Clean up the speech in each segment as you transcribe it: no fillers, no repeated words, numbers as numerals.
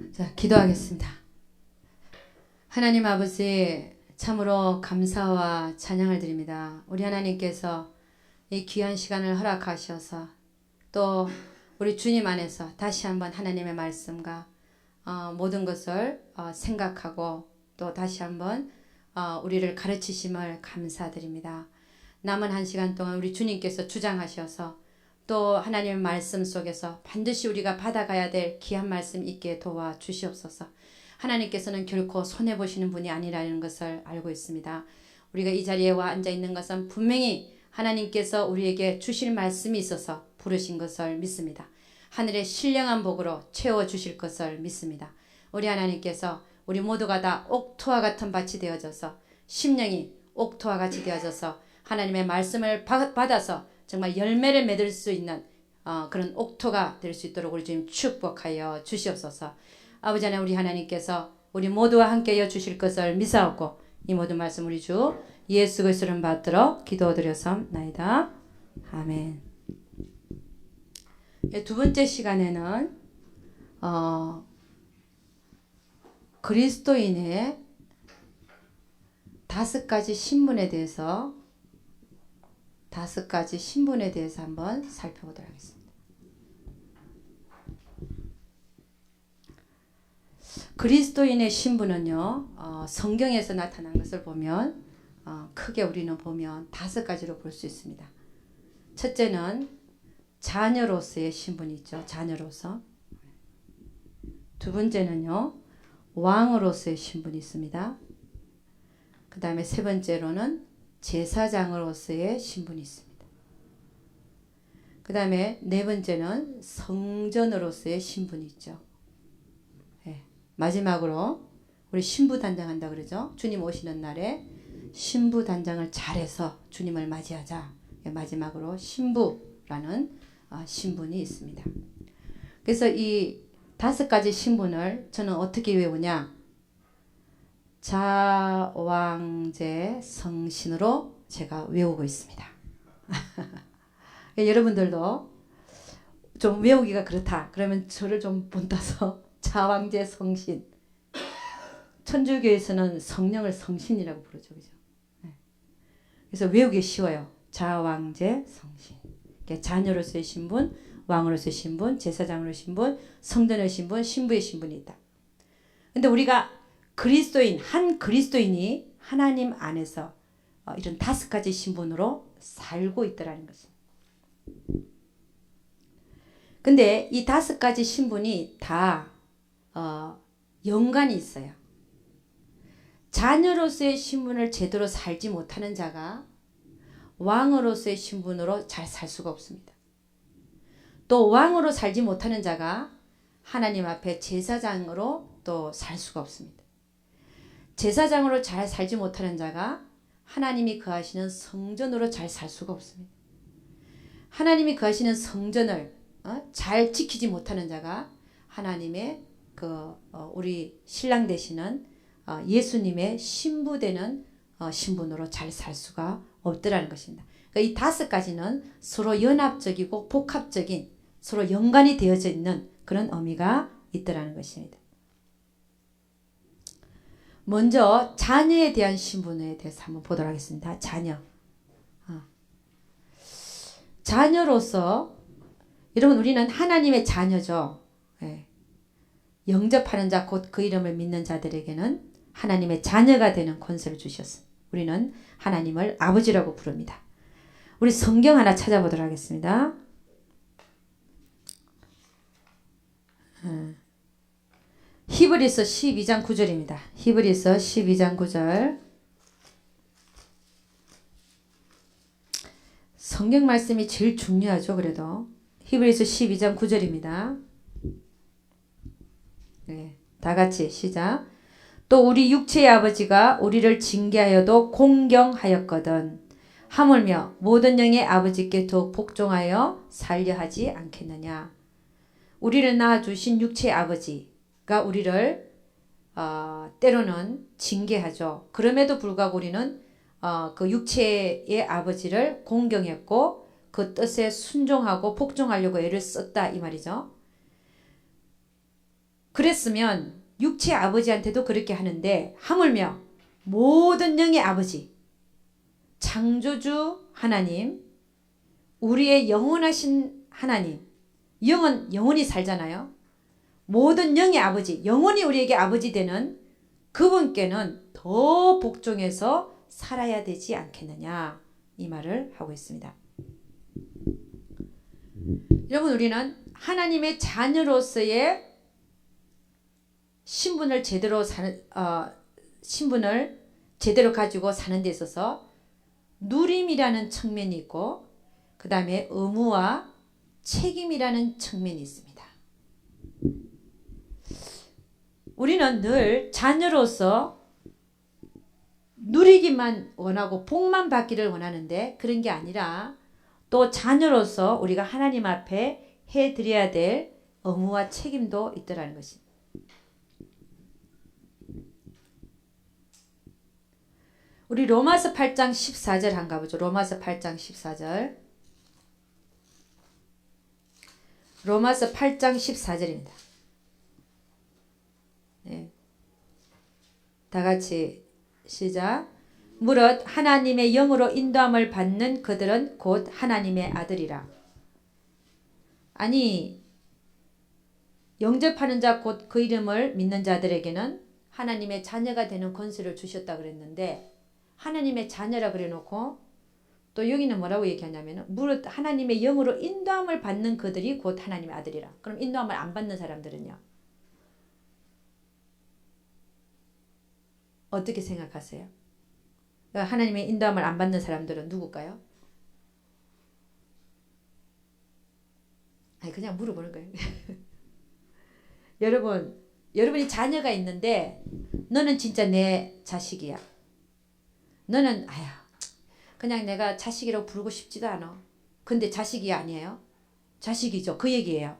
자, 기도하겠습니다. 하나님 아버지, 참으로 감사와 찬양을 드립니다. 우리 하나님께서 이 귀한 시간을 허락하셔서 또 우리 주님 안에서 다시 한번 하나님의 말씀과 모든 것을 생각하고 또 다시 한번 우리를 가르치심을 감사드립니다. 남은 한 시간 동안 우리 주님께서 주장하셔서 또 하나님의 말씀 속에서 반드시 우리가 받아가야 될 귀한 말씀 있게 도와주시옵소서. 하나님께서는 결코 손해보시는 분이 아니라는 것을 알고 있습니다. 우리가 이 자리에 와 앉아있는 것은 분명히 하나님께서 우리에게 주실 말씀이 있어서 부르신 것을 믿습니다. 하늘의 신령한 복으로 채워주실 것을 믿습니다. 우리 하나님께서 우리 모두가 다 옥토와 같은 밭이 되어져서 심령이 옥토와 같이 되어져서 하나님의 말씀을 받아서 정말 열매를 맺을 수 있는 그런 옥토가 될 수 있도록 우리 주님 축복하여 주시옵소서. 아버지 하나님, 우리 하나님께서 우리 모두와 함께하여 주실 것을 믿사옵고 이 모든 말씀 우리 주 예수 그리스도를 받들어 기도드렸사옵나이다. 아멘. 두 번째 시간에는 그리스도인의 5가지 신분에 대해서 한번 살펴보도록 하겠습니다. 그리스도인의 신분은요, 성경에서 나타난 것을 보면 크게 우리는 보면 5가지로 볼 수 있습니다. 첫째는 자녀로서의 신분이 있죠. 자녀로서. 두 번째는요, 왕으로서의 신분이 있습니다. 그 다음에 세 번째로는 제사장으로서의 신분이 있습니다. 그 다음에 네 번째는 성전으로서의 신분이 있죠. 네. 마지막으로 우리 신부단장한다 그러죠. 주님 오시는 날에 신부단장을 잘해서 주님을 맞이하자. 마지막으로 신부라는 신분이 있습니다. 그래서 이 5가지 신분을 저는 어떻게 외우냐? 자왕제 성신으로 제가 외우고 있습니다. 여러분들도 좀 외우기가 그렇다 그러면 저를 좀 본따서 자왕제 성신. 천주교에서는 성령을 성신이라고 부르죠. 그죠? 네. 그래서 외우기 쉬워요. 자왕제 성신. 자녀로서의 신분, 왕으로서의 신분, 제사장으로의 신분, 성전의 신분, 신부의 신분이 있다. 근데 우리가 한 그리스도인이 하나님 안에서 이런 5가지 신분으로 살고 있더라는 것입니다. 근데 이 5가지 신분이 다 연관이 있어요. 자녀로서의 신분을 제대로 살지 못하는 자가 왕으로서의 신분으로 잘 살 수가 없습니다. 또 왕으로 살지 못하는 자가 하나님 앞에 제사장으로 또 살 수가 없습니다. 제사장으로 잘 살지 못하는 자가 하나님이 거하시는 성전으로 잘 살 수가 없습니다. 하나님이 거하시는 성전을 잘 지키지 못하는 자가 하나님의 우리 신랑 되시는 예수님의 신부 되는 신분으로 잘 살 수가 없더라는 것입니다. 그러니까 이 5가지는 서로 연합적이고 복합적인 서로 연관이 되어져 있는 그런 의미가 있더라는 것입니다. 먼저 자녀에 대한 신분에 대해서 한번 보도록 하겠습니다. 자녀로서 여러분 우리는 하나님의 자녀죠. 예. 영접하는 자 곧 그 이름을 믿는 자들에게는 하나님의 자녀가 되는 권세를 주셨습니다. 우리는 하나님을 아버지라고 부릅니다. 우리 성경 하나 찾아보도록 하겠습니다. 히브리서 12장 9절입니다. 히브리서 12장 9절. 성경 말씀이 제일 중요하죠. 그래도 히브리서 12장 9절입니다. 네, 다 같이 시작. 또 우리 육체의 아버지가 우리를 징계하여도 공경하였거든 하물며 모든 영의 아버지께 더욱 복종하여 살려 하지 않겠느냐. 우리를 낳아주신 육체의 아버지가 우리를 때로는 징계하죠. 그럼에도 불구하고 우리는 그 육체의 아버지를 공경했고 그 뜻에 순종하고 복종하려고 애를 썼다 이 말이죠. 그랬으면 육체 아버지한테도 그렇게 하는데 하물며 모든 영의 아버지 창조주 하나님, 우리의 영원하신 하나님, 영은 영원히 살잖아요. 모든 영의 아버지, 영원히 우리에게 아버지 되는 그분께는 더 복종해서 살아야 되지 않겠느냐, 이 말을 하고 있습니다. 여러분, 우리는 하나님의 자녀로서의 신분을 제대로 가지고 사는 데 있어서 누림이라는 측면이 있고, 그 다음에 의무와 책임이라는 측면이 있습니다. 우리는 늘 자녀로서 누리기만 원하고 복만 받기를 원하는데, 그런 게 아니라 또 자녀로서 우리가 하나님 앞에 해드려야 될 의무와 책임도 있더라는 것입니다. 우리 로마서 8장 14절 한번 가보죠. 로마서 8장 14절. 로마서 8장 14절입니다. 네. 다 같이 시작. 무릇 하나님의 영으로 인도함을 받는 그들은 곧 하나님의 아들이라. 아니, 영접하는 자 곧 그 이름을 믿는 자들에게는 하나님의 자녀가 되는 권세를 주셨다 그랬는데, 하나님의 자녀라 그래놓고 또 여기는 뭐라고 얘기하냐면 무릇 하나님의 영으로 인도함을 받는 그들이 곧 하나님의 아들이라. 그럼 인도함을 안 받는 사람들은요? 어떻게 생각하세요? 하나님의 인도함을 안 받는 사람들은 누굴까요? 아니, 그냥 물어보는 거예요. 여러분이 자녀가 있는데 너는 진짜 내 자식이야. 너는 그냥 내가 자식이라고 부르고 싶지도 않아. 근데 자식이 아니에요? 자식이죠. 그 얘기예요.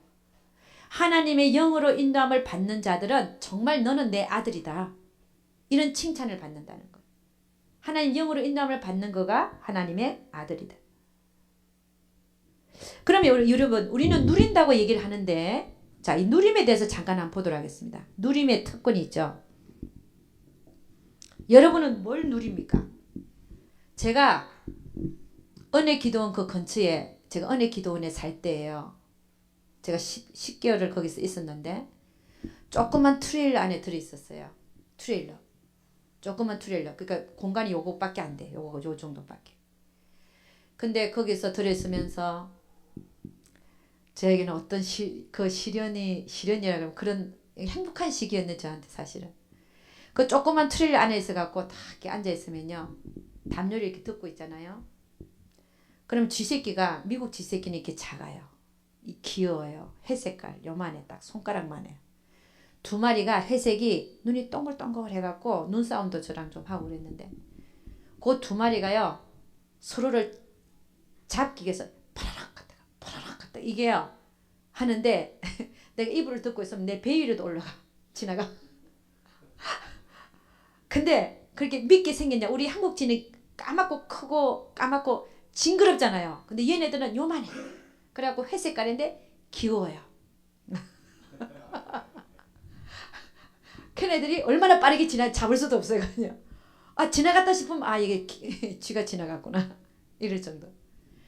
하나님의 영으로 인도함을 받는 자들은 정말 너는 내 아들이다, 이런 칭찬을 받는다는 거예요. 하나님 영으로 인도함을 받는 거가 하나님의 아들이다. 그러면 여러분, 우리는 누린다고 얘기를 하는데, 자, 이 누림에 대해서 잠깐 한번 보도록 하겠습니다. 누림의 특권이 있죠. 여러분은 뭘 누립니까? 제가 은혜기도원 그 근처에, 제가 은혜기도원에 살 때예요. 제가 10개월을 거기서 있었는데 조그만 트레일러 안에 들어있었어요. 트레일러. 조그만 트레일러. 그러니까 공간이 요거밖에 안 돼. 요 정도밖에. 근데 거기서 들어있으면서 저에게는 어떤 시련이라고 그런 행복한 시기였네, 저한테 사실은. 그 조그만 트레일러 안에 있어갖고 다 이렇게 앉아있으면요, 담요를 이렇게 덮고 있잖아요. 그럼 쥐새끼가, 미국 쥐새끼는 이렇게 작아요. 귀여워요. 회색깔, 요만해, 딱 손가락만 해요. 두 마리가 회색이 눈이 동글동글 해갖고 눈싸움도 저랑 좀 하고 그랬는데, 그 두 마리가요, 서로를 잡기 위해서 파라락 갔다가 이게요 하는데 내가 이불을 덮고 있으면 내 배 위로도 올라가, 지나가. 근데 그렇게 밉게 생겼냐. 우리 한국 쥐는 까맣고 크고 까맣고 징그럽잖아요. 근데 얘네들은 요만해. 그래갖고 회색깔인데 귀여워요. 걔네들이 얼마나 빠르게 잡을 수도 없어요. 그냥. 지나갔다 싶으면 이게 쥐가 지나갔구나, 이럴 정도.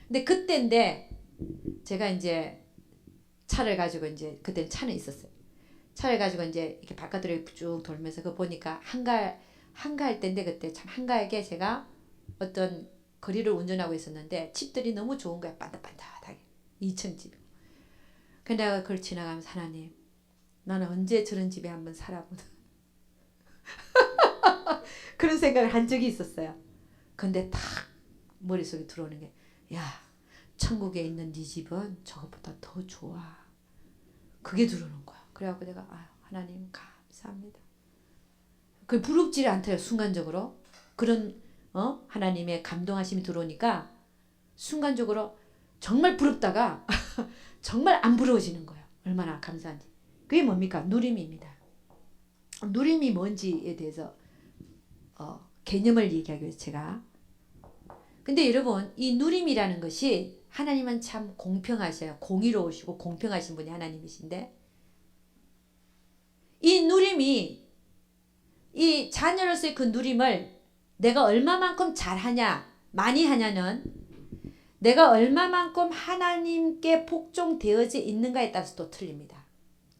근데 그때인데 제가 이제 차를 가지고, 이제 그때는 차는 있었어요. 차를 가지고 이제 이렇게 바깥으로 쭉 돌면서 그 보니까 한가할 때인데, 그때 참 한가하게 제가 어떤 거리를 운전하고 있었는데 집들이 너무 좋은 거야. 반듯반듯하게 2층 집. 근데 내가 그걸 지나가면서, 하나님, 나는 언제 저런 집에 한번 살아보나 그런 생각을 한 적이 있었어요. 근데 탁 머릿속에 들어오는 게, 야, 천국에 있는 네 집은 저것보다 더 좋아. 그게 들어오는 거야. 그래갖고 내가 하나님 감사합니다. 그 부럽지를 않대요. 순간적으로 그런 하나님의 감동하심이 들어오니까 순간적으로 정말 부럽다가 정말 안 부러워지는 거예요. 얼마나 감사한지. 그게 뭡니까? 누림입니다. 누림이 뭔지에 대해서 개념을 얘기하기 위해서 제가. 근데 여러분, 이 누림이라는 것이, 하나님은 참 공평하셔요. 공의로우시고 공평하신 분이 하나님이신데, 누림이 이 자녀로서의 그 누림을 내가 얼마만큼 잘하냐 많이 하냐는 내가 얼마만큼 하나님께 복종되어져 있는가에 따라서 또 틀립니다.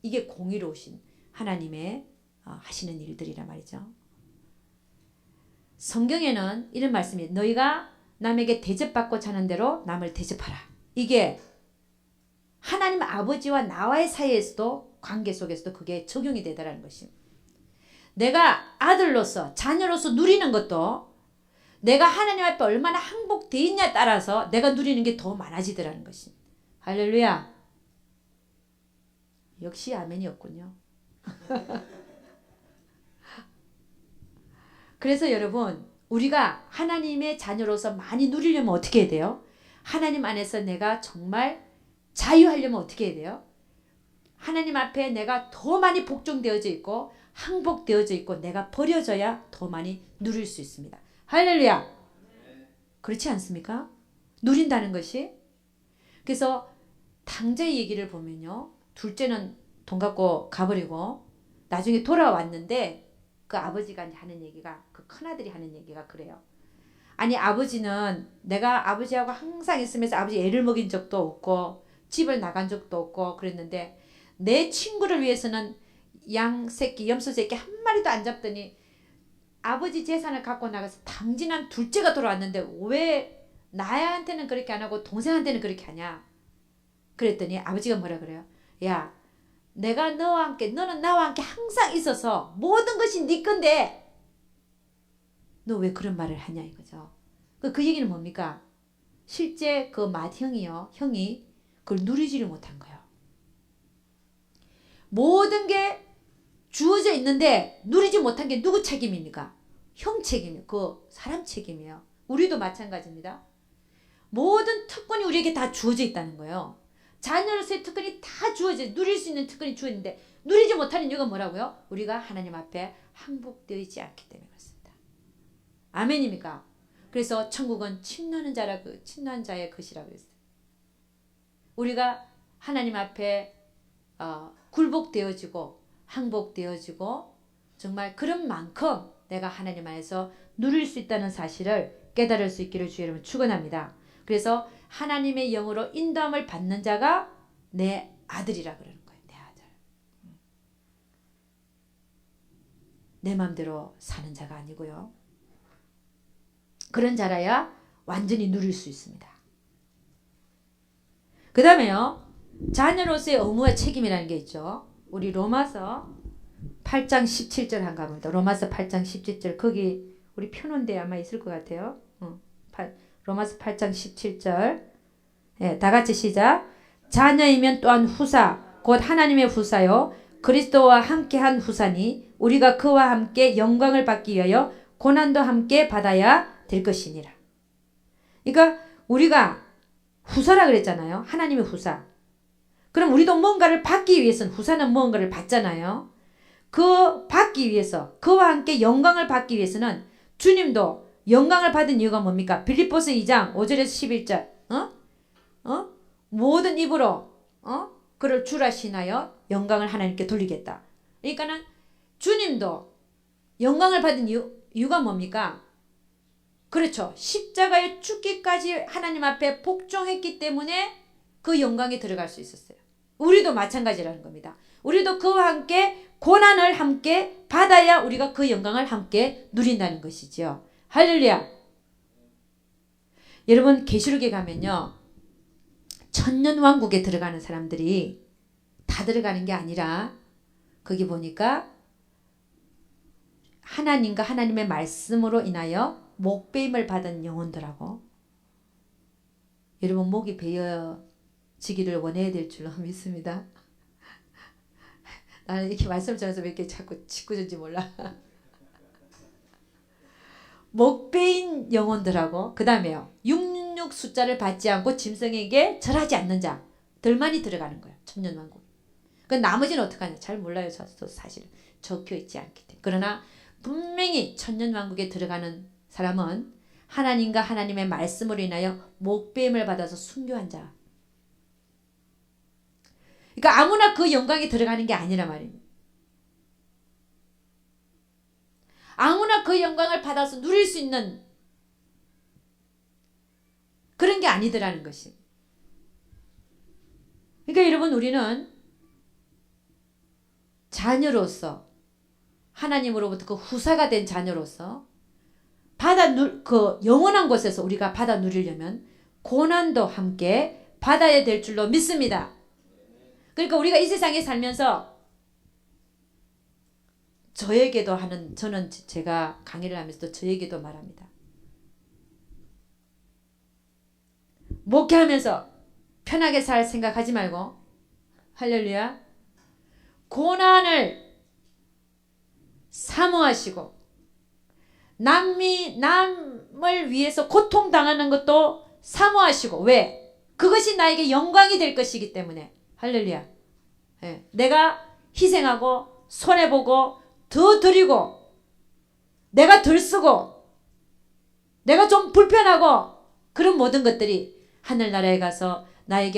이게 공의로우신 하나님의 하시는 일들이란 말이죠. 성경에는 이런 말씀이 너희가 남에게 대접받고 자는 대로 남을 대접하라. 이게 하나님 아버지와 나와의 사이에서도 관계 속에서도 그게 적용이 되더라는 것입니다. 내가 아들로서 자녀로서 누리는 것도 내가 하나님 앞에 얼마나 항복되어 있냐에 따라서 내가 누리는 게 더 많아지더라는 것입니다. 할렐루야. 역시 아멘이었군요. 그래서 여러분 우리가 하나님의 자녀로서 많이 누리려면 어떻게 해야 돼요? 하나님 안에서 내가 정말 자유하려면 어떻게 해야 돼요? 하나님 앞에 내가 더 많이 복종되어져 있고 항복되어져 있고 내가 버려져야 더 많이 누릴 수 있습니다. 할렐루야. 그렇지 않습니까? 누린다는 것이. 그래서 당자의 얘기를 보면요. 둘째는 돈 갖고 가버리고 나중에 돌아왔는데 그 아버지가 하는 얘기가 그 큰아들이 하는 얘기가 그래요. 아니 아버지는 내가 아버지하고 항상 있으면서 아버지 애를 먹인 적도 없고 집을 나간 적도 없고 그랬는데 내 친구를 위해서는 양새끼 염소새끼 한 마리도 안 잡더니 아버지 재산을 갖고 나가서 당진한 둘째가 돌아왔는데 왜 나한테는 그렇게 안 하고 동생한테는 그렇게 하냐. 그랬더니 아버지가 뭐라 그래요. 야 내가 너와 함께 너는 나와 함께 항상 있어서 모든 것이 네 건데 너 왜 그런 말을 하냐 이거죠. 그 얘기는 뭡니까? 실제 그 형이 그걸 누리지를 못한 거예요. 모든 게 주어져 있는데 누리지 못한 게 누구 책임입니까? 형 책임이에요. 그 사람 책임이에요. 우리도 마찬가지입니다. 모든 특권이 우리에게 다 주어져 있다는 거예요. 자녀로서의 특권이 다 주어져 누릴 수 있는 특권이 주어있는데 누리지 못하는 이유가 뭐라고요? 우리가 하나님 앞에 항복되어 있지 않기 때문에 그렇습니다. 아멘입니까? 그래서 천국은 침노하는 자의 것이라고 했어요. 우리가 하나님 앞에 굴복되어지고 항복되어지고 정말 그런 만큼 내가 하나님 안에서 누릴 수 있다는 사실을 깨달을 수 있기를 주의 이름으로 축원합니다. 그래서 하나님의 영으로 인도함을 받는 자가 내 아들이라 그러는 거예요. 내 아들. 내 마음대로 사는 자가 아니고요. 그런 자라야 완전히 누릴 수 있습니다. 그 다음에요. 자녀로서의 의무와 책임이라는 게 있죠. 우리 로마서 8장 17절 한가 봅니다. 로마서 8장 17절 거기 우리 펴놓은 데 아마 있을 것 같아요. 로마서 8장 17절 예, 다 같이 시작. 자녀이면 또한 후사 곧 하나님의 후사요 그리스도와 함께한 후사니 우리가 그와 함께 영광을 받기 위하여 고난도 함께 받아야 될 것이니라. 그러니까 우리가 후사라 그랬잖아요. 하나님의 후사. 그럼 우리도 뭔가를 받기 위해서는 후사는 뭔가를 받잖아요. 그 받기 위해서 그와 함께 영광을 받기 위해서는 주님도 영광을 받은 이유가 뭡니까? 빌립보서 2장 5절에서 11절 모든 입으로 그를 주라 신하여 영광을 하나님께 돌리겠다. 그러니까는 주님도 영광을 받은 이유가 뭡니까? 그렇죠. 십자가에 죽기까지 하나님 앞에 복종했기 때문에 그 영광에 들어갈 수 있었어요. 우리도 마찬가지라는 겁니다. 우리도 그와 함께 고난을 함께 받아야 우리가 그 영광을 함께 누린다는 것이죠. 할렐루야. 여러분 계시록에 가면요. 천년왕국에 들어가는 사람들이 다 들어가는 게 아니라 거기 보니까 하나님과 하나님의 말씀으로 인하여 목배임을 받은 영혼들하고 여러분 목이 베어지기를 원해야 될 줄로 믿습니다. 나는 이렇게 말씀 전해서 왜 이렇게 자꾸 짓궂은지 몰라. 목배인 영혼들하고 그 다음에요. 666 숫자를 받지 않고 짐승에게 절하지 않는 자들만이 들어가는 거예요. 천년왕국. 그 나머지는 어떡하냐. 잘 몰라요. 저도 사실은 적혀있지 않기 때문에. 그러나 분명히 천년왕국에 들어가는 사람은 하나님과 하나님의 말씀으로 인하여 목배임을 받아서 순교한 자. 그러니까 아무나 그 영광에 들어가는 게 아니란 말입니다. 그 영광을 받아서 누릴 수 있는 그런 게 아니더라는 것이. 그러니까 여러분, 우리는 자녀로서, 하나님으로부터 그 후사가 된 자녀로서 그 영원한 곳에서 우리가 받아 누리려면 고난도 함께 받아야 될 줄로 믿습니다. 그러니까 우리가 이 세상에 살면서 저에게도 저는 제가 강의를 하면서도 저에게도 말합니다. 목회하면서 편하게 살 생각하지 말고, 할렐루야, 고난을 사모하시고 남을 위해서 고통당하는 것도 사모하시고. 왜? 그것이 나에게 영광이 될 것이기 때문에. 할렐루야. 예. 내가 희생하고 손해보고 더 드리고 내가 덜 쓰고 내가 좀 불편하고 그런 모든 것들이 하늘나라에 가서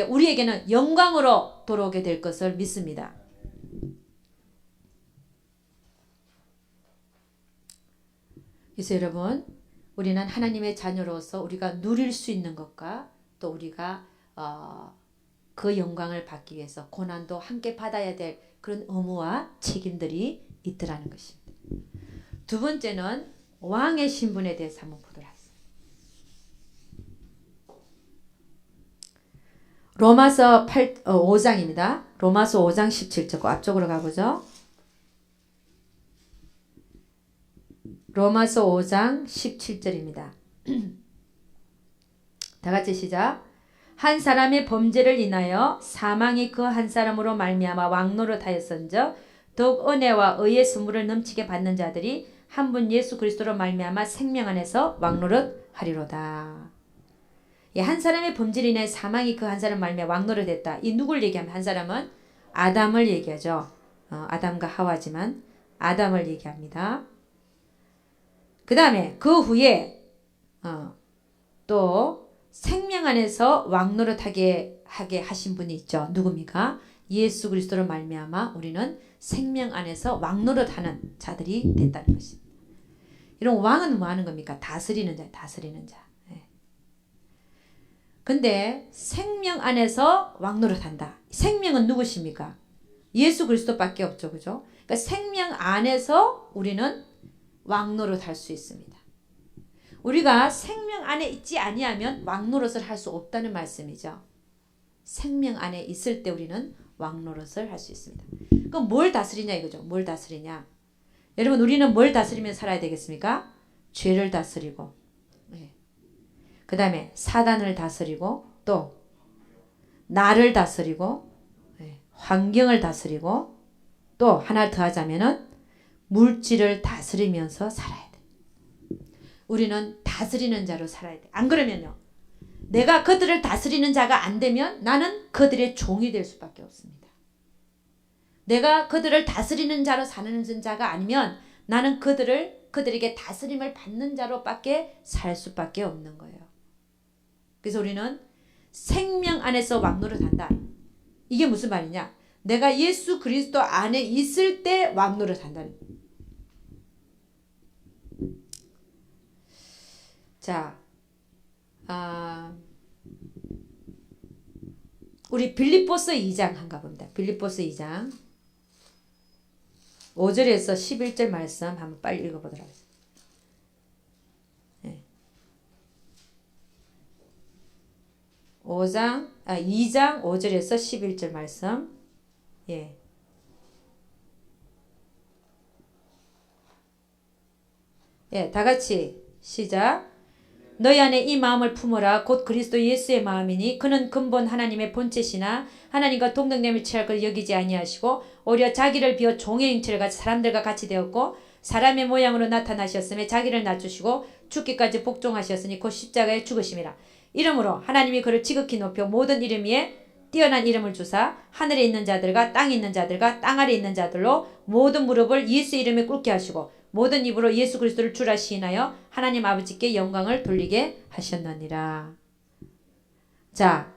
우리에게는 영광으로 돌아오게 될 것을 믿습니다. 그래서 여러분, 우리는 하나님의 자녀로서 우리가 누릴 수 있는 것과 또 우리가 그 영광을 받기 위해서 고난도 함께 받아야 될 그런 의무와 책임들이 있더라는 것입니다. 두 번째는 왕의 신분에 대해서 한번 보도록 하겠습니다. 로마서 5장입니다. 로마서 5장 17절 앞쪽으로 가보죠. 로마서 5장 17절입니다. 다 같이 시작. 한 사람의 범죄를 인하여 사망이 그 한 사람으로 말미암아 왕노릇하였은즉 더욱 은혜와 의의 선물을 넘치게 받는 자들이 한 분 예수 그리스도로 말미암아 생명 안에서 왕노릇하리로다. 한 사람의 범죄를 인해 사망이 그 한 사람 말미암아 왕노릇했다. 이 누굴 얘기하면, 한 사람은 아담을 얘기하죠. 아담과 하와지만 아담을 얘기합니다. 그 다음에 그 후에 또 생명 안에서 왕노릇하게 하신 분이 있죠. 누굽니까? 예수 그리스도로 말미암아 우리는 생명 안에서 왕노릇하는 자들이 됐다는 것입니다. 이런 왕은 뭐 하는 겁니까? 다스리는 자, 다스리는 자. 근데 생명 안에서 왕노릇한다. 생명은 누구십니까? 예수 그리스도밖에 없죠. 그죠? 그러니까 생명 안에서 우리는 왕노릇 할 수 있습니다. 우리가 생명 안에 있지 아니하면 왕노릇을 할 수 없다는 말씀이죠. 생명 안에 있을 때 우리는 왕노릇을 할 수 있습니다. 그럼 뭘 다스리냐 이거죠. 뭘 다스리냐. 여러분, 우리는 뭘 다스리면서 살아야 되겠습니까? 죄를 다스리고, 그 다음에 사단을 다스리고, 또 나를 다스리고, 환경을 다스리고, 또 하나 더 하자면은 물질을 다스리면서 살아야 돼. 우리는 다스리는 자로 살아야 돼. 안 그러면요, 내가 그들을 다스리는 자가 안 되면 나는 그들의 종이 될 수밖에 없습니다. 내가 그들을 다스리는 자로 사는 자가 아니면 나는 그들에게 다스림을 받는 자로밖에 살 수밖에 없는 거예요. 그래서 우리는 생명 안에서 왕노릇한다. 이게 무슨 말이냐? 내가 예수 그리스도 안에 있을 때 왕노릇한다는. 자, 우리 빌립보서 2장 한가 봅니다. 빌립보서 2장 5절에서 11절 말씀 한번 빨리 읽어보도록 하겠습니다. 2장 5절에서 11절 말씀. 다 같이 시작. 너희 안에 이 마음을 품으라. 곧 그리스도 예수의 마음이니 그는 근본 하나님의 본체시나 하나님과 동등됨을 취할 것을 여기지 아니하시고 오히려 자기를 비워 종의 형체를 가지고 사람들과 같이 되었고 사람의 모양으로 나타나셨으며 자기를 낮추시고 죽기까지 복종하셨으니 곧 십자가에 죽으심이라. 이러므로 하나님이 그를 지극히 높여 모든 이름 위에 뛰어난 이름을 주사 하늘에 있는 자들과 땅에 있는 자들과 땅 아래에 있는 자들로 모든 무릎을 예수 이름에 꿇게 하시고 모든 입으로 예수 그리스도를 주라 시인하여 하나님 아버지께 영광을 돌리게 하셨느니라. 자,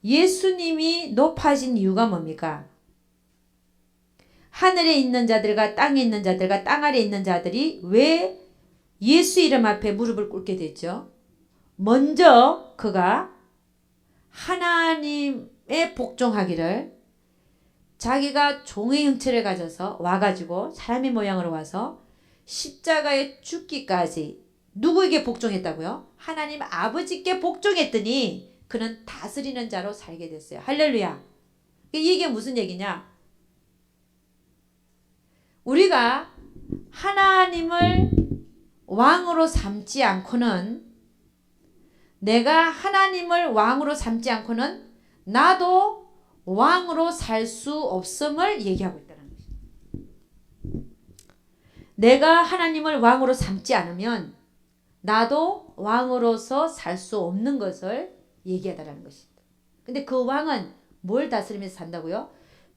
예수님이 높아진 이유가 뭡니까? 하늘에 있는 자들과 땅에 있는 자들과 땅 아래에 있는 자들이 왜 예수 이름 앞에 무릎을 꿇게 됐죠. 먼저 그가 하나님의 복종하기를, 자기가 종의 형체를 가져서 와가지고 사람의 모양으로 와서 십자가에 죽기까지 누구에게 복종했다고요? 하나님 아버지께 복종했더니 그는 다스리는 자로 살게 됐어요. 할렐루야. 이게 무슨 얘기냐? 우리가 하나님을 왕으로 삼지 않고는, 내가 하나님을 왕으로 삼지 않고는 나도 왕으로 살 수 없음을 얘기하고 있다는 것입니다. 내가 하나님을 왕으로 삼지 않으면 나도 왕으로서 살 수 없는 것을 얘기하다라는 것입니다. 근데 그 왕은 뭘 다스리면서 산다고요?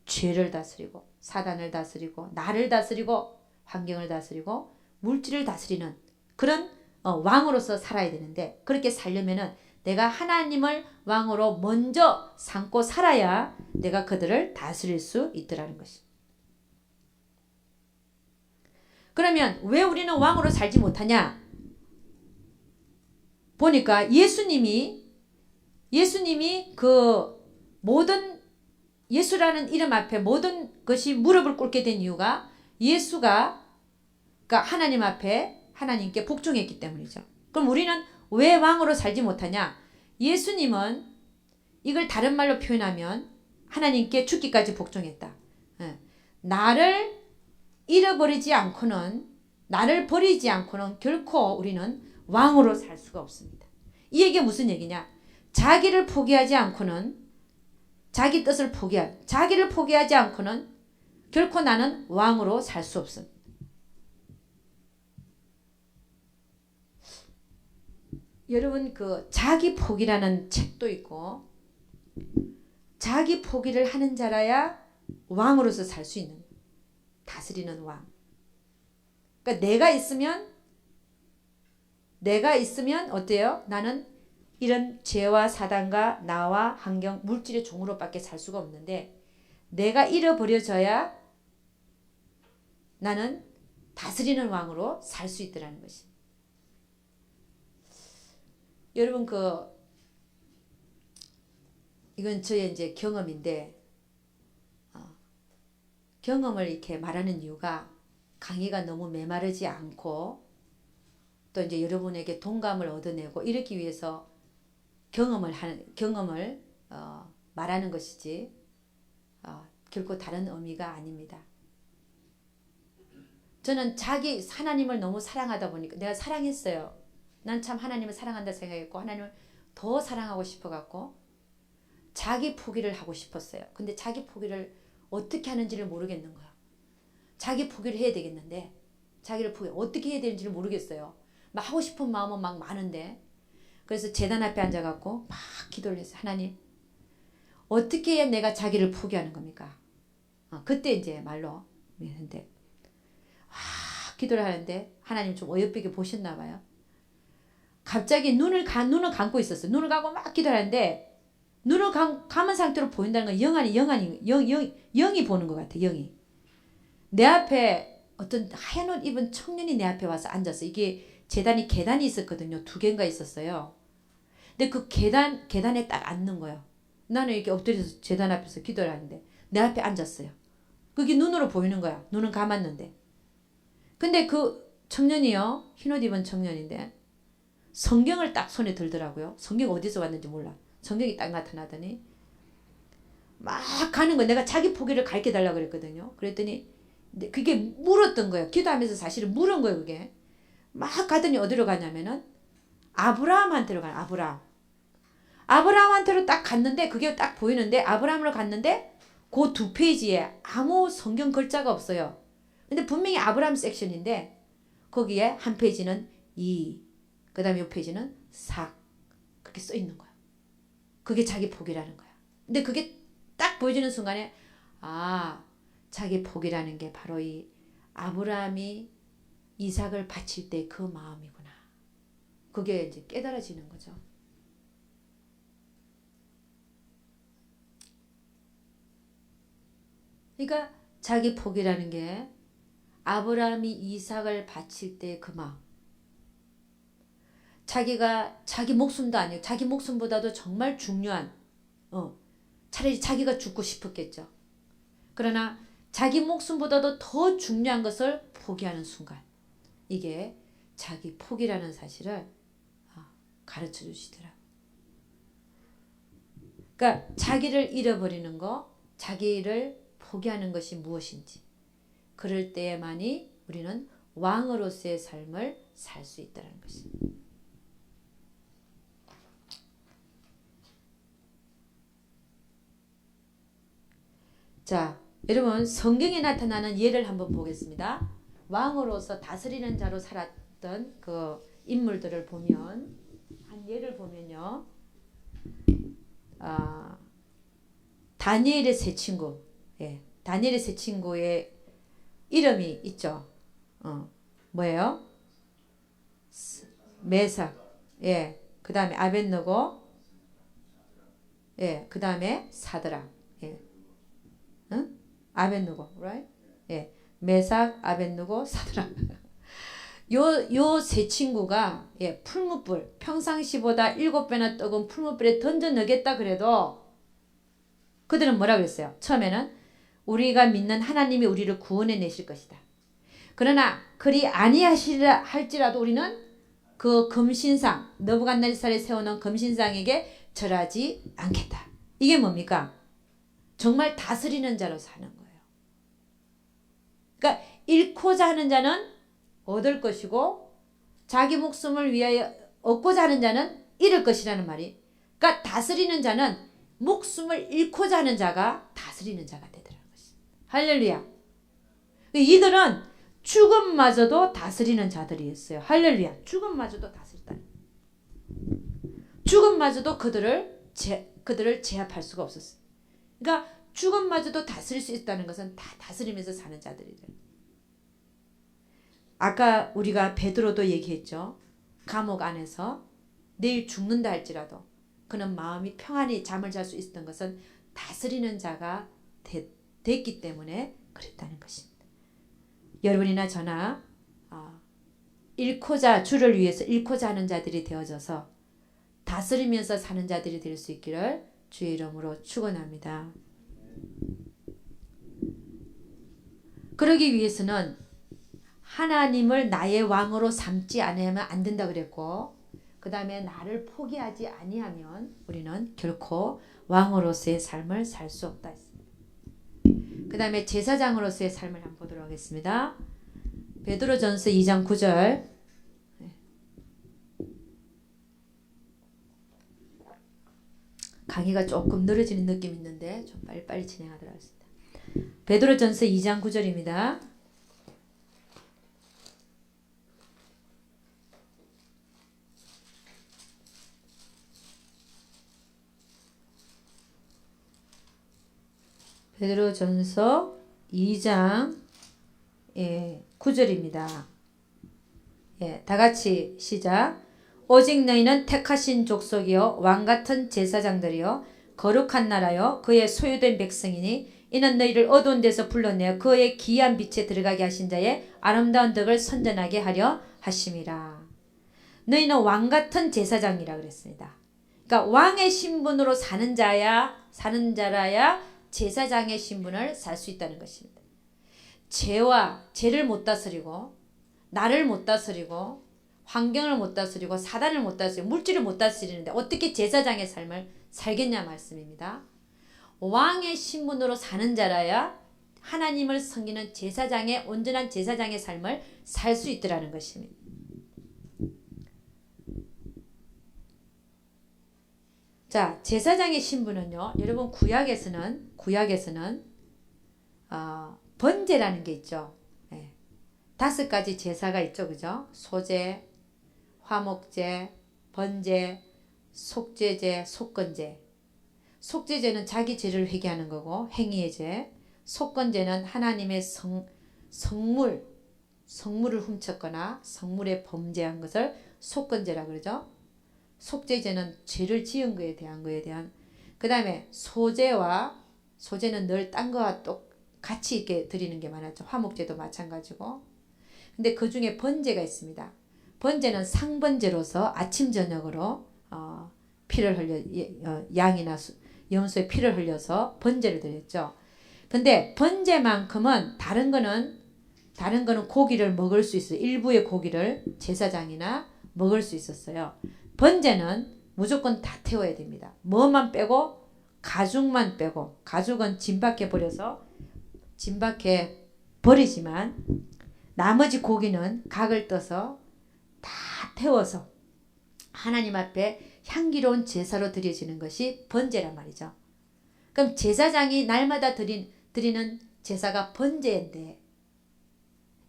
죄를 다스리고 사단을 다스리고 나를 다스리고 환경을 다스리고 물질을 다스리는 그런 왕으로서 살아야 되는데, 그렇게 살려면은 내가 하나님을 왕으로 먼저 삼고 살아야 내가 그들을 다스릴 수 있더라는 것입니다. 그러면 왜 우리는 왕으로 살지 못하냐? 보니까 예수님이 그 모든, 예수라는 이름 앞에 모든 것이 무릎을 꿇게 된 이유가 예수가, 그러니까 하나님 앞에 하나님께 복종했기 때문이죠. 그럼 우리는 왜 왕으로 살지 못하냐? 예수님은 이걸 다른 말로 표현하면 하나님께 죽기까지 복종했다. 나를 잃어버리지 않고는, 나를 버리지 않고는 결코 우리는 왕으로 살 수가 없습니다. 이 얘기가 무슨 얘기냐? 자기를 포기하지 않고는, 자기 뜻을 자기를 포기하지 않고는 결코 나는 왕으로 살 수 없습니다. 여러분, 그 자기 포기라는 책도 있고, 자기 포기를 하는 자라야 왕으로서 살 수 있는, 다스리는 왕. 그러니까 내가 있으면 어때요? 나는 이런 죄와 사단과 나와 환경, 물질의 종으로밖에 살 수가 없는데, 내가 잃어버려져야 나는 다스리는 왕으로 살 수 있더라는 것입니다. 여러분, 이건 저의 이제 경험인데, 경험을 이렇게 말하는 이유가 강의가 너무 메마르지 않고 또 이제 여러분에게 동감을 얻어내고 이러기 위해서 경험을 말하는 것이지 결코 다른 의미가 아닙니다. 저는 하나님을 너무 사랑하다 보니까, 내가 사랑했어요. 난 참 하나님을 사랑한다 생각했고 하나님을 더 사랑하고 싶어갖고 자기 포기를 하고 싶었어요. 근데 자기 포기를 어떻게 하는지를 모르겠는 거야. 자기 포기를 해야 되겠는데 자기를 어떻게 해야 되는지를 모르겠어요. 막 하고 싶은 마음은 막 많은데, 그래서 제단 앞에 앉아갖고 막 기도를 했어요. 하나님, 어떻게 해야 내가 자기를 포기하는 겁니까? 그때 이제 말로 했는데, 기도를 하는데 하나님 좀 어여삐게 보셨나 봐요. 갑자기 눈을 감고 있었어요. 눈을 감고 막 기도를 하는데, 눈을 감은 상태로 보인다는 건 영이 보는 것 같아. 영이. 내 앞에 어떤 하얀 옷 입은 청년이 내 앞에 와서 앉았어. 이게 계단이 있었거든요. 2개인가 있었어요. 근데 그 계단에 딱 앉는 거예요. 나는 이렇게 엎드려서 제단 앞에서 기도를 하는데 내 앞에 앉았어요. 그게 눈으로 보이는 거야. 눈은 감았는데. 근데 그 청년이요, 흰 옷 입은 청년인데 성경을 딱 손에 들더라고요. 성경 어디서 왔는지 몰라. 성경이 딱 나타나더니 막 가는 거야. 내가 자기 포기를 가르쳐달라고 그랬거든요. 그랬더니 그게 물었던 거예요. 기도하면서 사실은 물은 거예요. 그게 막 가더니 어디로 가냐면은 아브라함한테로 가요. 아브라함한테로 딱 갔는데, 그게 딱 보이는데 아브라함으로 갔는데 그 2페이지에 아무 성경 글자가 없어요. 근데 분명히 아브라함 섹션인데 거기에 한 페이지는 2, 그 다음에 이 페이지는 4 그렇게 써 있는 거야. 그게 자기 포기라는 거야. 근데 그게 딱 보여지는 순간에 자기 포기라는 게 바로 이 아브라함이 이삭을 바칠 때 그 마음이구나. 그게 이제 깨달아지는 거죠. 그러니까 자기 포기라는 게 아브라함이 이삭을 바칠 때 그 마음. 자기가 자기 목숨도 아니고 자기 목숨보다도 정말 중요한 차라리 자기가 죽고 싶었겠죠. 그러나 자기 목숨보다도 더 중요한 것을 포기하는 순간 이게 자기 포기라는 사실을 가르쳐 주시더라고요. 그러니까 자기를 잃어버리는 거, 자기를 포기하는 것이 무엇인지 그럴 때에만이 우리는 왕으로서의 삶을 살 수 있다는 것입니다. 자, 여러분 성경에 나타나는 예를 한번 보겠습니다. 왕으로서 다스리는 자로 살았던 그 인물들을 보면 한 예를 보면요. 다니엘의 세 친구, 다니엘의 세 친구의 이름이 있죠. 뭐예요? 메삭, 그 다음에 아벳느고, 그 다음에 사드락, 아벳느고, right? 메삭, 아벳느고, 사드락. 요 세 친구가 풀무불, 평상시보다 7배나 뜨거운 풀무불에 던져 넣겠다 그래도 그들은 뭐라 그랬어요? 처음에는 우리가 믿는 하나님이 우리를 구원해 내실 것이다. 그러나 그리 아니하시라 할지라도 우리는 그 금신상, 느부갓네살이 세워놓은 금신상에게 절하지 않겠다. 이게 뭡니까? 정말 다스리는 자로 사는 거예요. 그러니까 잃고자 하는 자는 얻을 것이고 자기 목숨을 위하여 얻고자 하는 자는 잃을 것이라는 말이. 그러니까 다스리는 자는 목숨을 잃고자 하는 자가 다스리는 자가 되더라는 것입니다. 할렐루야. 이들은 죽음마저도 다스리는 자들이었어요. 할렐루야. 죽음마저도 다스렸다는. 죽음마저도 그들을 제압할 수가 없었어요. 그러니까 죽음마저도 다스릴 수 있다는 것은 다 다스리면서 사는 자들이래요. 아까 우리가 베드로도 얘기했죠. 감옥 안에서 내일 죽는다 할지라도 그는 마음이 평안히 잠을 잘 수 있었던 것은 다스리는 자가 됐기 때문에 그랬다는 것입니다. 여러분이나 저나 주를 위해서 잃고자 하는 자들이 되어져서 다스리면서 사는 자들이 될 수 있기를 주의 이름으로 축원합니다. 그러기 위해서는 하나님을 나의 왕으로 삼지 않으면 안 된다 그랬고 그 다음에 나를 포기하지 아니하면 우리는 결코 왕으로서의 삶을 살 수 없다 했습니다. 그 다음에 제사장으로서의 삶을 한번 보도록 하겠습니다. 베드로전서 2장 9절. 강의가 조금 늘어지는 느낌이 있는데 좀 빨리빨리 진행하도록 하겠습니다. 베드로전서 2장 9절입니다. 베드로전서 2장 9절입니다. 다같이 시작. 오직 너희는 택하신 족속이요 왕같은 제사장들이요 거룩한 나라요 그의 소유된 백성이니 이는 너희를 어두운 데서 불러내어 그의 기이한 빛에 들어가게 하신 자의 아름다운 덕을 선전하게 하려 하심이라. 너희는 왕같은 제사장이라 그랬습니다. 그러니까 왕의 신분으로 사는 자라야 제사장의 신분을 살 수 있다는 것입니다. 죄를 못 다스리고 나를 못 다스리고 환경을 못 다스리고 사단을 못 다스리고 물질을 못 다스리는데 어떻게 제사장의 삶을 살겠냐 말씀입니다. 왕의 신분으로 사는 자라야 하나님을 섬기는 제사장의 온전한 제사장의 삶을 살 수 있더라는 것입니다. 자, 제사장의 신분은요. 여러분 구약에서는 번제라는 게 있죠. 5가지 제사가 있죠. 그죠? 소제, 화목제, 번제, 속죄제, 속건제. 속죄제는 자기 죄를 회개하는 거고 행위의 죄. 속건제는 하나님의 성물을 훔쳤거나 성물에 범죄한 것을 속건제라 그러죠. 속죄제는 죄를 지은 거에 대한 그 다음에 소제는 늘 딴 거와 같이 이렇게 드리는 게 많았죠. 화목제도 마찬가지고. 근데 그 중에 번제가 있습니다. 번제는 상번제로서 아침 저녁으로 피를 흘려 양이나 염소의 피를 흘려서 번제를 드렸죠. 근데 번제만큼은 다른 거는 고기를 먹을 수 있어요. 일부의 고기를 제사장이나 먹을 수 있었어요. 번제는 무조건 다 태워야 됩니다. 뭐만 빼고 가죽만 빼고, 가죽은 진밖에 버려서 진밖에 버리지만 나머지 고기는 각을 떠서 다 태워서 하나님 앞에 향기로운 제사로 드려지는 것이 번제란 말이죠. 그럼 제사장이 날마다 드리는 제사가 번제인데,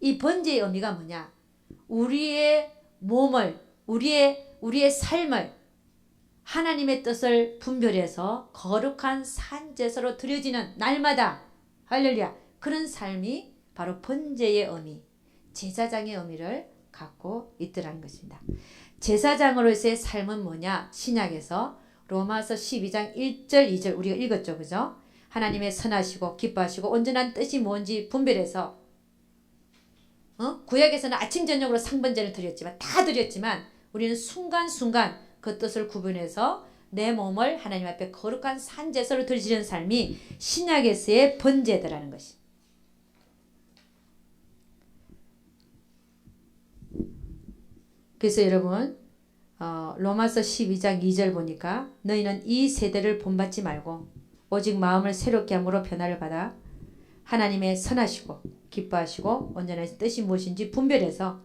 이 번제의 의미가 뭐냐? 우리의 몸을, 우리의 삶을 하나님의 뜻을 분별해서 거룩한 산제사로 드려지는 날마다, 할렐루야, 그런 삶이 바로 번제의 의미, 제사장의 의미를 갖고 있더라는 것입니다. 제사장으로서의 삶은 뭐냐? 신약에서 로마서 12장 1절 2절 우리가 읽었죠. 그죠? 하나님의 선하시고 기뻐하시고 온전한 뜻이 뭔지 분별해서, 구약에서는 아침 저녁으로 상번제를 다 드렸지만 우리는 순간순간 그 뜻을 구분해서 내 몸을 하나님 앞에 거룩한 산제사로 드리는 삶이 신약에서의 번제더라는 것이. 그래서 여러분, 로마서 12장 2절 보니까 너희는 이 세대를 본받지 말고 오직 마음을 새롭게 함으로 변화를 받아 하나님의 선하시고 기뻐하시고 온전한 뜻이 무엇인지 분별해서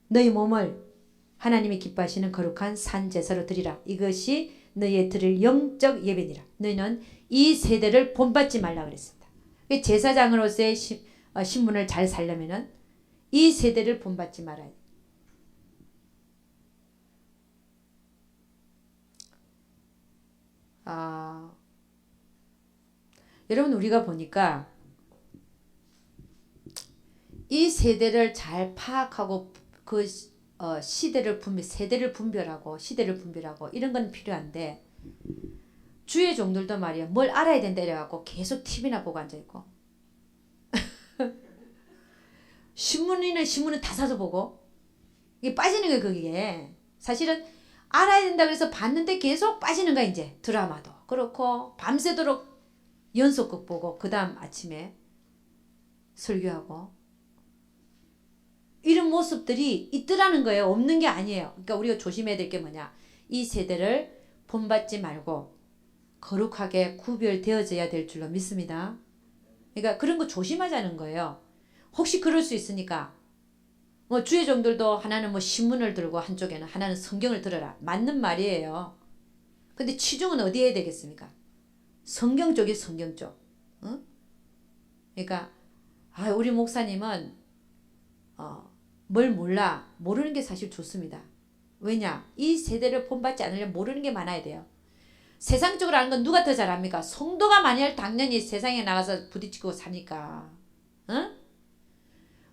너희 몸을 하나님이 기뻐하시는 거룩한 산제사로 드리라. 이것이 너희의 드릴 영적 예배니라. 너희는 이 세대를 본받지 말라 그랬습니다. 제사장으로서의 신분을 잘 살려면은 이 세대를 본받지 말아야 돼. 여러분, 우리가 보니까 이 세대를 잘 파악하고 그 세대를 분별하고 시대를 분별하고 이런 건 필요한데, 주의 종들도 말이야 뭘 알아야 된다 이래갖고 계속 TV나 보고 앉아있고 신문은 다 사서 보고, 이게 빠지는 거예요. 그게 사실은 알아야 된다 그래서 봤는데 계속 빠지는 거야. 이제 드라마도 그렇고 밤새도록 연속극 보고 그 다음 아침에 설교하고 이런 모습들이 있더라는 거예요. 없는 게 아니에요. 그러니까 우리가 조심해야 될 게 뭐냐? 이 세대를 본받지 말고 거룩하게 구별되어져야 될 줄로 믿습니다. 그러니까 그런 거 조심하자는 거예요. 혹시 그럴 수 있으니까 주의 종들도 하나는 신문을 들고 한쪽에는 하나는 성경을 들어라. 맞는 말이에요. 근데 치중은 어디에 해야 되겠습니까? 성경 쪽이 성경 쪽. 응? 그러니까 우리 목사님은 뭘 몰라. 모르는 게 사실 좋습니다. 왜냐? 이 세대를 본받지 않으려면 모르는 게 많아야 돼요. 세상적으로 아는 건 누가 더 잘합니까? 성도가 만약 당연히 세상에 나가서 부딪히고 사니까. 응?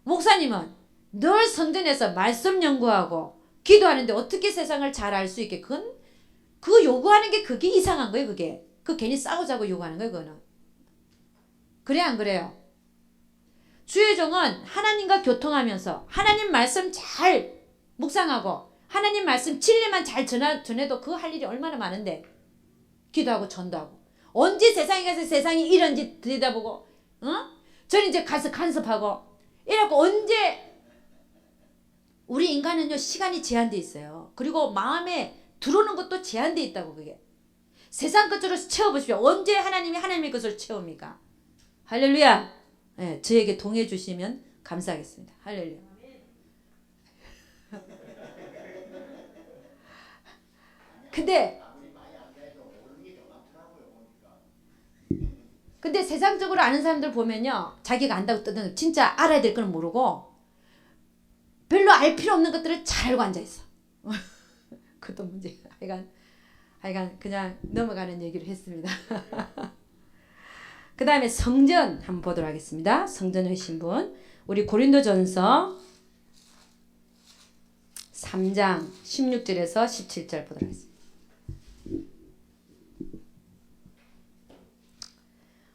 목사님은 늘 성전에서 말씀 연구하고 기도하는데 어떻게 세상을 잘 알 수 있게? 그 요구하는 게 그게 이상한 거예요. 그 괜히 싸우자고 요구하는 거예요. 그거는. 그래 안 그래요? 주의 종은 하나님과 교통하면서 하나님 말씀 잘 묵상하고 하나님 말씀 진리만 잘 전해도 그 할 일이 얼마나 많은데, 기도하고 전도하고 언제 세상에 가서 세상이 이런지 들여다보고 저는 이제 가서 간섭하고 이래갖고 언제. 우리 인간은요 시간이 제한되어 있어요. 그리고 마음에 들어오는 것도 제한되어 있다고. 그게 세상 것으로 채워보십시오. 언제 하나님의 것으로 채웁니까? 할렐루야. 네, 저에게 동의해 주시면 감사하겠습니다. 할렐루야. 근데 세상적으로 아는 사람들 보면요, 자기가 안다고 떠드는 진짜 알아야 될 건 모르고 별로 알 필요 없는 것들을 잘 알고 앉아있어. 그것도 문제. 하여간 그냥 넘어가는 얘기를 했습니다. 그 다음에 성전 한번 보도록 하겠습니다. 성전 하신 분, 우리 고린도전서 3장 16절에서 17절 보도록 하겠습니다.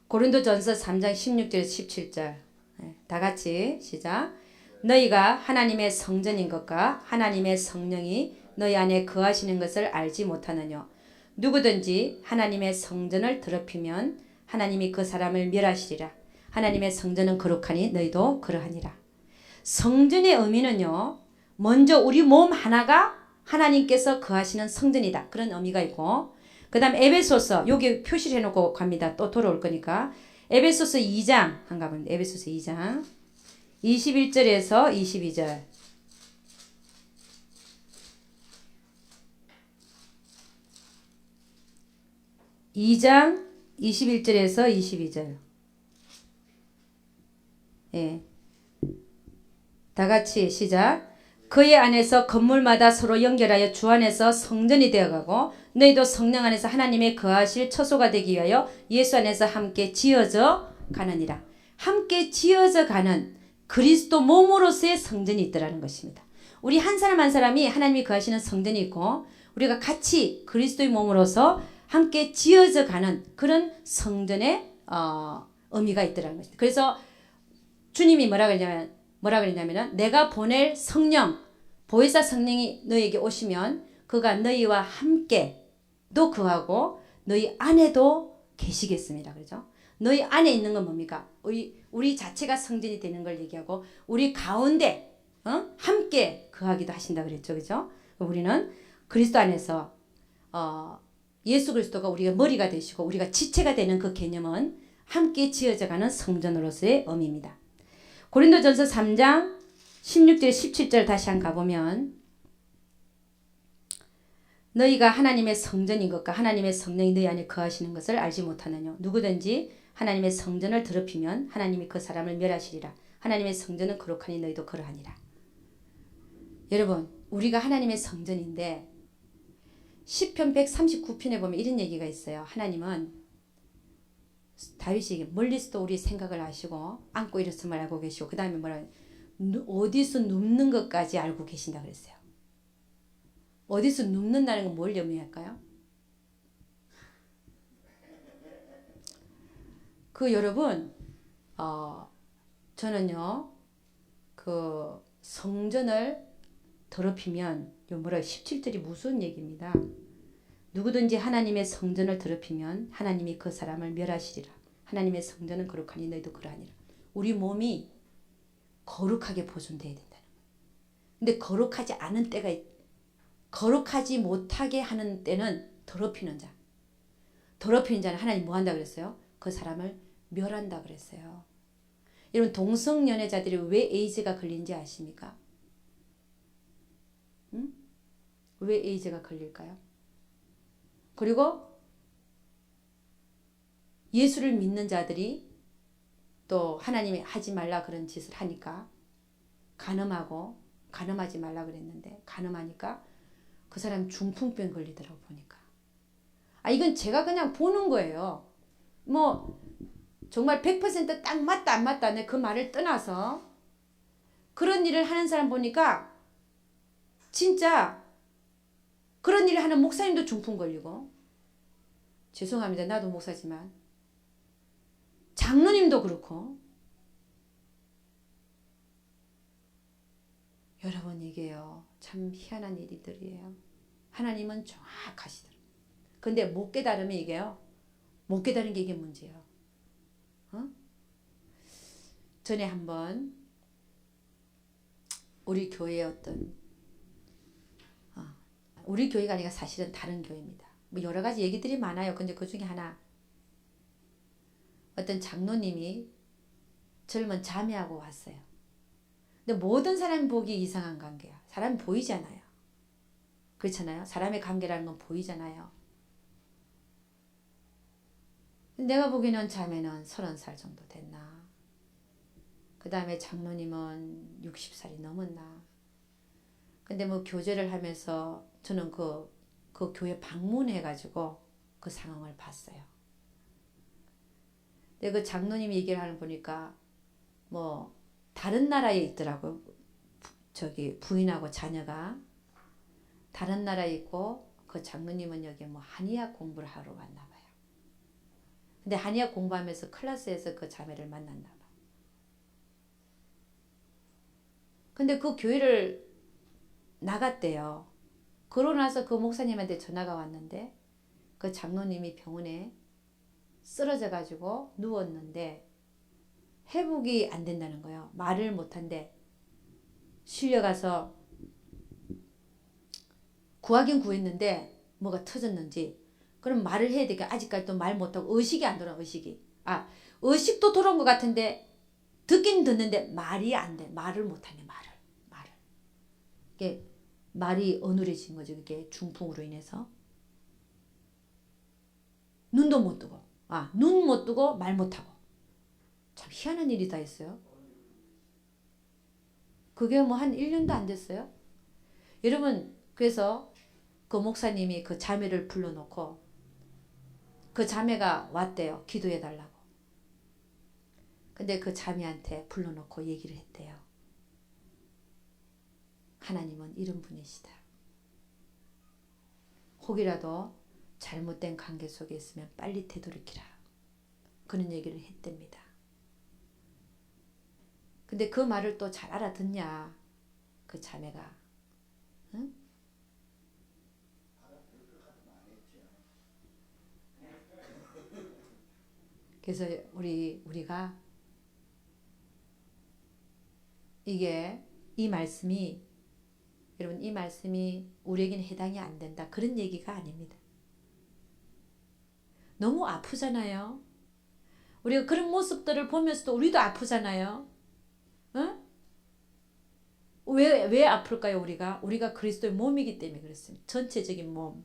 고린도전서 3장 16절에서 17절. 다 같이 시작. 너희가 하나님의 성전인 것과 하나님의 성령이 너희 안에 거하시는 것을 알지 못하느뇨. 누구든지 하나님의 성전을 더럽히면 하나님이 그 사람을 멸하시리라. 하나님의 성전은 거룩하니 너희도 그러하니라. 성전의 의미는요. 먼저 우리 몸 하나가 하나님께서 거하시는 성전이다. 그런 의미가 있고 그 다음 에베소서 여기 표시를 해놓고 갑니다. 또 돌아올 거니까 에베소서 2장 한가 봅니다. 에베소서 2장 21절에서 22절 2장 21절에서 22절 예. 다 같이 시작. 그의 안에서 건물마다 서로 연결하여 주 안에서 성전이 되어가고 너희도 성령 안에서 하나님의 거하실 처소가 되기 위하여 예수 안에서 함께 지어져 가느니라. 함께 지어져 가는 그리스도 몸으로서의 성전이 있더라는 것입니다. 우리 한 사람 한 사람이 하나님이 거하시는 성전이 있고 우리가 같이 그리스도의 몸으로서 함께 지어져 가는 그런 성전의 의미가 있더라는 것입니다. 그래서 주님이 뭐라 그랬냐면 내가 보낼 성령 보혜사 성령이 너희에게 오시면 그가 너희와 함께도 거하고 너희 안에도 계시겠습니다. 그렇죠? 너희 안에 있는 건 뭡니까? 우리 자체가 성전이 되는 걸 얘기하고 우리 가운데 함께 거하기도 하신다 그랬죠. 그죠? 우리는 그리스도 안에서 예수 그리스도가 우리가 머리가 되시고 우리가 지체가 되는 그 개념은 함께 지어져가는 성전으로서의 의미입니다. 고린도전서 3장 16절 17절 다시 한번 가보면 너희가 하나님의 성전인 것과 하나님의 성령이 너희 안에 거하시는 것을 알지 못하느뇨. 누구든지 하나님의 성전을 더럽히면 하나님이 그 사람을 멸하시리라. 하나님의 성전은 거룩하니 너희도 그러하니라. 여러분 우리가 하나님의 성전인데 시편 139편에 보면 이런 얘기가 있어요. 하나님은 다윗이 멀리서도 우리 생각을 아시고 안고 일었음을 알고 계시고 그 다음에 뭐라 어디서 눕는 것까지 알고 계신다 그랬어요. 어디서 눕는다는 건 뭘 의미할까요? 여러분 저는요 그 성전을 더럽히면 뭐라 17절이 무슨 얘기입니다. 누구든지 하나님의 성전을 더럽히면 하나님이 그 사람을 멸하시리라. 하나님의 성전은 거룩하니 너희도 그러하니라. 우리 몸이 거룩하게 보존돼야 된다는 거예요. 근데 거룩하지 않은 때가 거룩하지 못하게 하는 때는 더럽히는 자. 더럽히는 자는 하나님 뭐 한다 그랬어요? 그 사람을 멸한다 그랬어요. 여러분 동성연애자들이 왜 에이즈가 걸린지 아십니까? 응? 왜 에이즈가 걸릴까요? 그리고 예수를 믿는 자들이 또 하나님이 하지 말라 그런 짓을 하니까 간음하지 말라 그랬는데 간음하니까 그 사람 중풍병 걸리더라고 보니까. 이건 제가 그냥 보는 거예요. 뭐 정말 100% 딱 맞다 안 맞다 내 그 말을 떠나서 그런 일을 하는 사람 보니까 진짜 그런 일을 하는 목사님도 중풍 걸리고 죄송합니다. 나도 목사지만 장로님도 그렇고 여러분 이게요 참 희한한 일들이에요. 하나님은 정확하시더라고요. 근데 못 깨달으면 이게요 못 깨달은 게 이게 문제예요. 전에 한번 우리 교회의 우리 교회가 아니라 사실은 다른 교회입니다. 뭐 여러 가지 얘기들이 많아요. 근데 그 중에 하나 어떤 장로님이 젊은 자매하고 왔어요. 근데 모든 사람 보기 이상한 관계야. 사람이 보이잖아요. 그렇잖아요. 사람의 관계라는 건 보이잖아요. 내가 보기에는 자매는 30살 정도 됐나. 그 다음에 장로님은 60살이 넘었나. 근데 뭐 교제를 하면서 저는 그 교회 방문해가지고 그 상황을 봤어요. 근데 그 장로님이 얘기를 하는 보니까 뭐 다른 나라에 있더라고요. 저기 부인하고 자녀가 다른 나라에 있고 그 장로님은 여기 뭐 한의학 공부를 하러 왔나 봐요. 근데 한의학 공부하면서 클래스에서 그 자매를 만났나 봐. 근데 그 교회를 나갔대요. 그러고 나서 그 목사님한테 전화가 왔는데 그 장로님이 병원에 쓰러져 가지고 누웠는데 회복이 안 된다는 거예요. 말을 못한대. 실려가서 구하긴 구했는데 뭐가 터졌는지 그럼 말을 해야 되니까 아직까지 또 말 못하고 의식이 안 돌아. 의식도 돌아온 것 같은데 듣긴 듣는데 말이 안 돼. 말을 못하네. 말을. 이게 말이 어눌해진 거죠. 이게 중풍으로 인해서. 눈도 못 뜨고. 눈 못 뜨고 말 못하고. 참 희한한 일이 다 있어요. 그게 뭐 한 1년도 안 됐어요. 여러분 그래서 그 목사님이 그 자매를 불러놓고 그 자매가 왔대요. 기도해 달라고. 근데 그 자매한테 불러놓고 얘기를 했대요. 하나님은 이런 분이시다. 혹이라도 잘못된 관계 속에 있으면 빨리 되돌이키라. 그런 얘기를 했답니다. 근데 그 말을 또 잘 알아듣냐 그 자매가. 응? 그래서 우리가 이게 이 말씀이 여러분 이 말씀이 우리에게는 해당이 안 된다 그런 얘기가 아닙니다. 너무 아프잖아요. 우리가 그런 모습들을 보면서도 우리도 아프잖아요. 응? 왜 아플까요? 우리가 그리스도의 몸이기 때문에 그렇습니다. 전체적인 몸.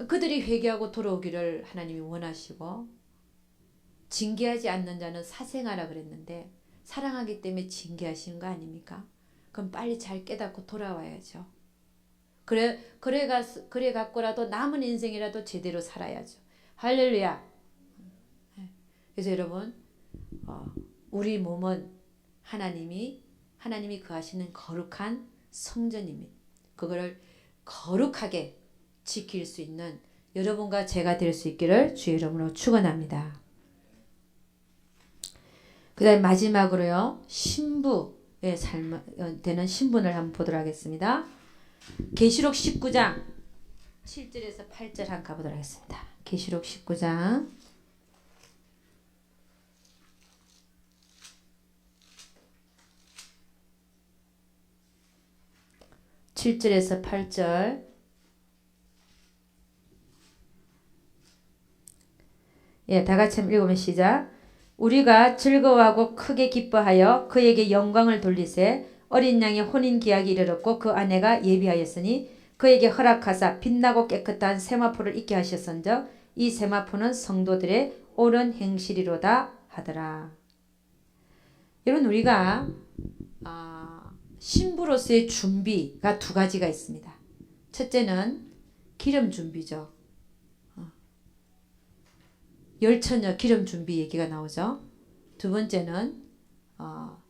그들이 회개하고 돌아오기를 하나님이 원하시고 징계하지 않는 자는 사생하라 그랬는데 사랑하기 때문에 징계하시는 거 아닙니까? 그럼 빨리 잘 깨닫고 돌아와야죠. 그래 갖고라도 남은 인생이라도 제대로 살아야죠. 할렐루야. 그래서 여러분 우리 몸은 하나님이 거하시는 거룩한 성전입니다. 그거를 거룩하게 지킬 수 있는 여러분과 제가 될 수 있기를 주의 이름으로 축원합니다. 그 다음에 마지막으로요. 신부의 되는 신분을 한번 보도록 하겠습니다. 계시록 19장 7절에서 8절 한번 가보도록 하겠습니다. 계시록 19장 7절에서 8절. 다 같이 한번 읽으면 시작. 우리가 즐거워하고 크게 기뻐하여 그에게 영광을 돌리세 어린 양의 혼인 기약이 이르렀고 그 아내가 예비하였으니 그에게 허락하사 빛나고 깨끗한 세마포를 입게 하셨은즉 이 세마포는 성도들의 옳은 행실이로다 하더라. 여러분 우리가 신부로서의 준비가 두 가지가 있습니다. 첫째는 기름 준비죠. 열처녀 기름 준비 얘기가 나오죠. 두 번째는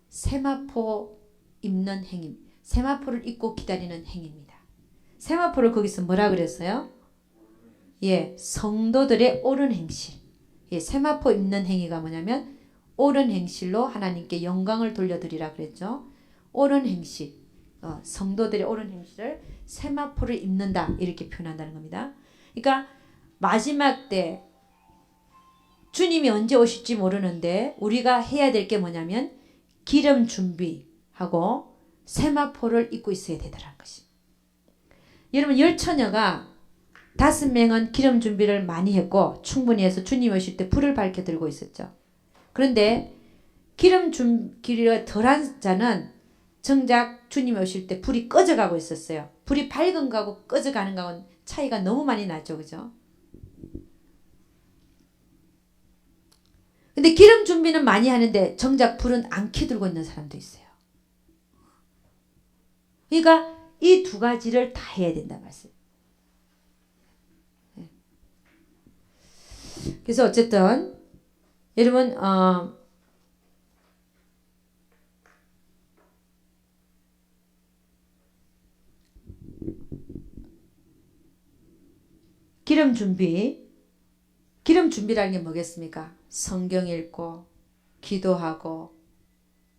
세마포 입는 행위. 세마포를 입고 기다리는 행위입니다. 세마포를 거기서 뭐라 그랬어요? 성도들의 옳은 행실. 세마포 입는 행위가 뭐냐면 옳은 행실로 하나님께 영광을 돌려드리라 그랬죠. 옳은 행실. 성도들의 옳은 행실을 세마포를 입는다 이렇게 표현한다는 겁니다. 그러니까 마지막 때 주님이 언제 오실지 모르는데 우리가 해야 될 게 뭐냐면 기름 준비하고 세마포를 입고 있어야 되더라는 것입니다. 여러분 열처녀가 5명은 기름 준비를 많이 했고 충분히 해서 주님 오실 때 불을 밝혀 들고 있었죠. 그런데 기름 준비가 덜한 자는 정작 주님 오실 때 불이 꺼져가고 있었어요. 불이 밝은 거하고 꺼져가는 거하고는 차이가 너무 많이 나죠. 그죠? 근데 기름 준비는 많이 하는데 정작 불은 안 켜들고 있는 사람도 있어요. 그러니까 이 두 가지를 다 해야 된다 말씀. 그래서 어쨌든 여러분 기름 준비라는 게 뭐겠습니까? 성경 읽고 기도하고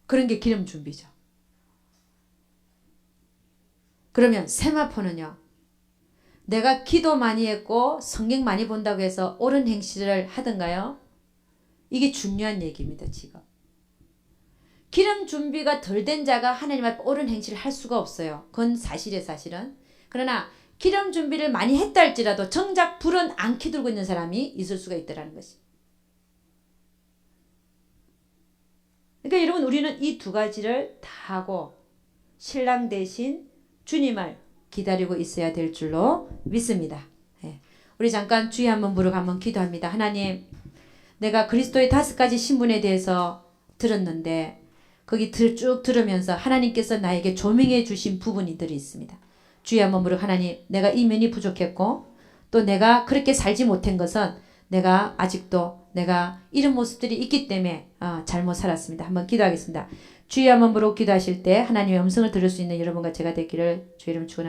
그런 게 기름 준비죠. 그러면 세마포는요. 내가 기도 많이 했고 성경 많이 본다고 해서 옳은 행실을 하던가요? 이게 중요한 얘기입니다. 지금. 기름 준비가 덜 된 자가 하나님 앞에 옳은 행실을 할 수가 없어요. 그건 사실이에요. 사실은. 그러나 기름 준비를 많이 했다 할지라도 정작 불은 안 켜들고 있는 사람이 있을 수가 있다는 것이. 그러니까 여러분 우리는 이 두 가지를 다 하고 신랑 대신 주님을 기다리고 있어야 될 줄로 믿습니다. 예. 우리 잠깐 주의 한번 부르고 한번 기도합니다. 하나님, 내가 그리스도의 5가지 신분에 대해서 들었는데 거기 쭉 들으면서 하나님께서 나에게 조명해 주신 부분들이 있습니다. 주의 한번 부르고 하나님, 내가 이 면이 부족했고 또 내가 그렇게 살지 못한 것은 내가 아직도 내가 이런 모습들이 있기 때문에 잘못 살았습니다. 한번 기도하겠습니다. 주의 한번 부르고 기도하실 때 하나님의 음성을 들을 수 있는 여러분과 제가 되기를 주의 이름으로 축원합니다.